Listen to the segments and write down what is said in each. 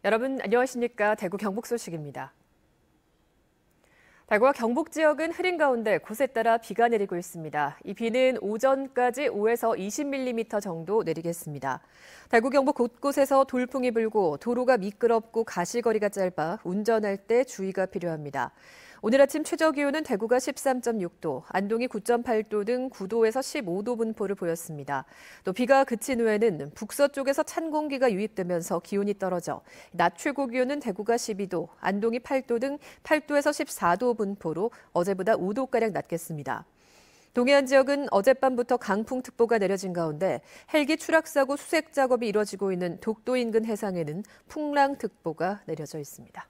여러분 안녕하십니까? 대구 경북 소식입니다. 대구와 경북 지역은 흐린 가운데 곳에 따라 비가 내리고 있습니다. 이 비는 오전까지 5에서 20mm 정도 내리겠습니다. 대구 경북 곳곳에서 돌풍이 불고 도로가 미끄럽고 가시거리가 짧아 운전할 때 주의가 필요합니다. 오늘 아침 최저 기온은 대구가 13.6도, 안동이 9.8도 등 9도에서 15도 분포를 보였습니다. 또 비가 그친 후에는 북서쪽에서 찬 공기가 유입되면서 기온이 떨어져 낮 최고 기온은 대구가 12도, 안동이 8도 등 8도에서 14도 분포로 어제보다 5도가량 낮겠습니다. 동해안 지역은 어젯밤부터 강풍특보가 내려진 가운데 헬기 추락사고 수색 작업이 이뤄지고 있는 독도 인근 해상에는 풍랑특보가 내려져 있습니다.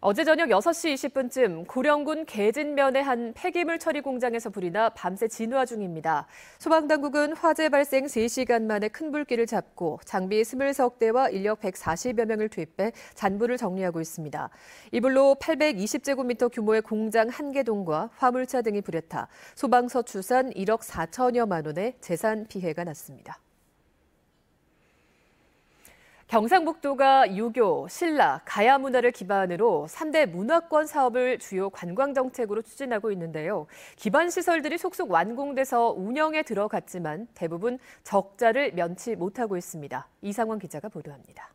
어제 저녁 6시 20분쯤 고령군 계진면의 한 폐기물 처리 공장에서 불이 나 밤새 진화 중입니다. 소방당국은 화재 발생 3시간 만에 큰 불길을 잡고 장비 20석 대와 인력 140여 명을 투입해 잔불을 정리하고 있습니다. 이 불로 820제곱미터 규모의 공장 1개 동과 화물차 등이 불에 타 소방서 추산 1억 4천여만 원의 재산 피해가 났습니다. 경상북도가 유교, 신라, 가야 문화를 기반으로 3대 문화권 사업을 주요 관광 정책으로 추진하고 있는데요. 기반 시설들이 속속 완공돼서 운영에 들어갔지만 대부분 적자를 면치 못하고 있습니다. 이상원 기자가 보도합니다.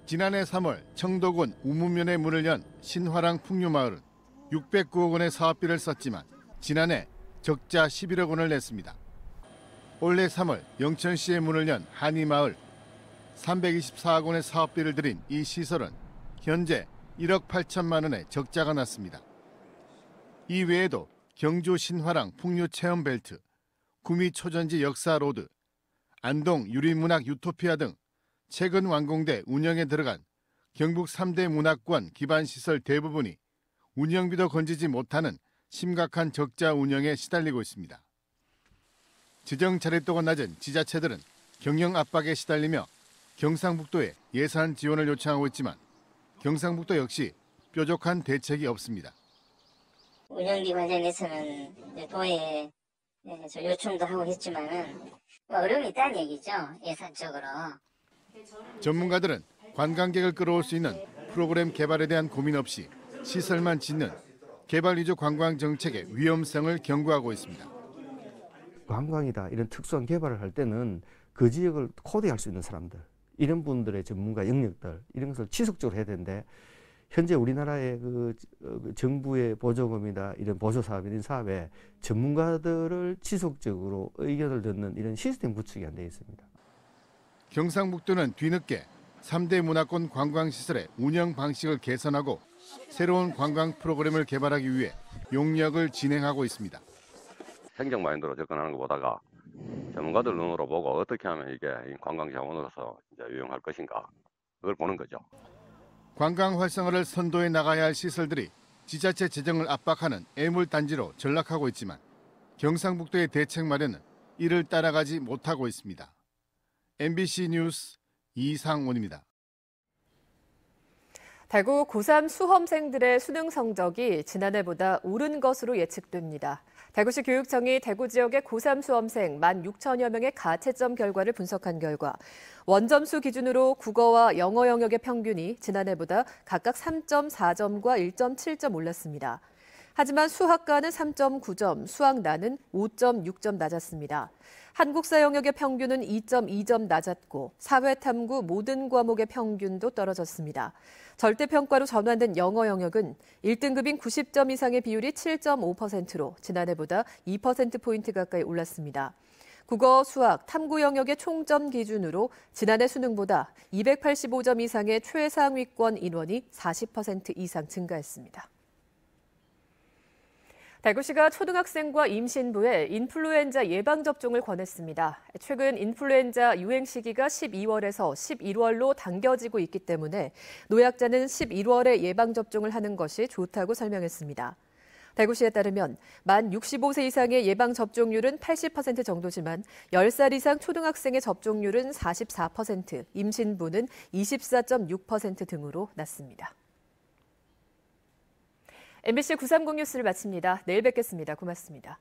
지난해 3월 청도군 우문면에 문을 연 신화랑 풍류마을은 609억 원의 사업비를 썼지만 지난해 적자 11억 원을 냈습니다. 올해 3월 영천시에 문을 연 한이마을 324억 원의 사업비를 들인 이 시설은 현재 1억 8천만 원의 적자가 났습니다. 이 외에도 경주 신화랑 풍류체험벨트, 구미 초전지 역사로드, 안동 유리문학 유토피아 등 최근 완공돼 운영에 들어간 경북 3대 문화권 기반시설 대부분이 운영비도 건지지 못하는 심각한 적자 운영에 시달리고 있습니다. 재정 자립도가 낮은 지자체들은 경영 압박에 시달리며 경상북도에 예산 지원을 요청하고 있지만 경상북도 역시 뾰족한 대책이 없습니다. 운영비 관련해서는 도에 요청도 하고 했지만은 어려움이 있다는 얘기죠, 예산적으로. 전문가들은 관광객을 끌어올 수 있는 프로그램 개발에 대한 고민 없이 시설만 짓는 개발 위주 관광 정책의 위험성을 경고하고 있습니다. 관광이다 이런 특수한 개발을 할 때는 그 지역을 코디할 수 있는 사람들, 이런 분들의 전문가 영역들 이런 것을 지속적으로 해야 되는데 현재 우리나라의 그 정부의 보조금이나 이런 보조 사업 이런 사업에 전문가들을 지속적으로 의견을 듣는 이런 시스템 구축이 안 돼 있습니다. 경상북도는 뒤늦게 3대 문화권 관광시설의 운영 방식을 개선하고 새로운 관광 프로그램을 개발하기 위해 용역을 진행하고 있습니다. 행정 마인드로 접근하는 것보다가 전문가들 눈으로 보고 어떻게 하면 이게 관광 자원으로서 이제 유용할 것인가 그걸 보는 거죠. 관광 활성화를 선도해 나가야 할 시설들이 지자체 재정을 압박하는 애물단지로 전락하고 있지만 경상북도의 대책 마련은 이를 따라가지 못하고 있습니다. MBC 뉴스 이상원입니다. 대구 고3 수험생들의 수능 성적이 지난해보다 오른 것으로 예측됩니다. 대구시 교육청이 대구 지역의 고3 수험생 16,000여 명의 가채점 결과를 분석한 결과 원점수 기준으로 국어와 영어 영역의 평균이 지난해보다 각각 3.4점과 1.7점 올랐습니다. 하지만 수학과는 3.9점, 수학나는 5.6점 낮았습니다. 한국사 영역의 평균은 2.2점 낮았고 사회탐구 모든 과목의 평균도 떨어졌습니다. 절대평가로 전환된 영어 영역은 1등급인 90점 이상의 비율이 7.5%로 지난해보다 2%포인트 가까이 올랐습니다. 국어, 수학, 탐구 영역의 총점 기준으로 지난해 수능보다 285점 이상의 최상위권 인원이 40% 이상 증가했습니다. 대구시가 초등학생과 임신부에 인플루엔자 예방접종을 권했습니다. 최근 인플루엔자 유행 시기가 12월에서 11월로 당겨지고 있기 때문에 노약자는 11월에 예방접종을 하는 것이 좋다고 설명했습니다. 대구시에 따르면 만 65세 이상의 예방접종률은 80% 정도지만 10살 이상 초등학생의 접종률은 44%, 임신부는 24.6% 등으로 낮습니다. MBC 930 뉴스를 마칩니다. 내일 뵙겠습니다. 고맙습니다.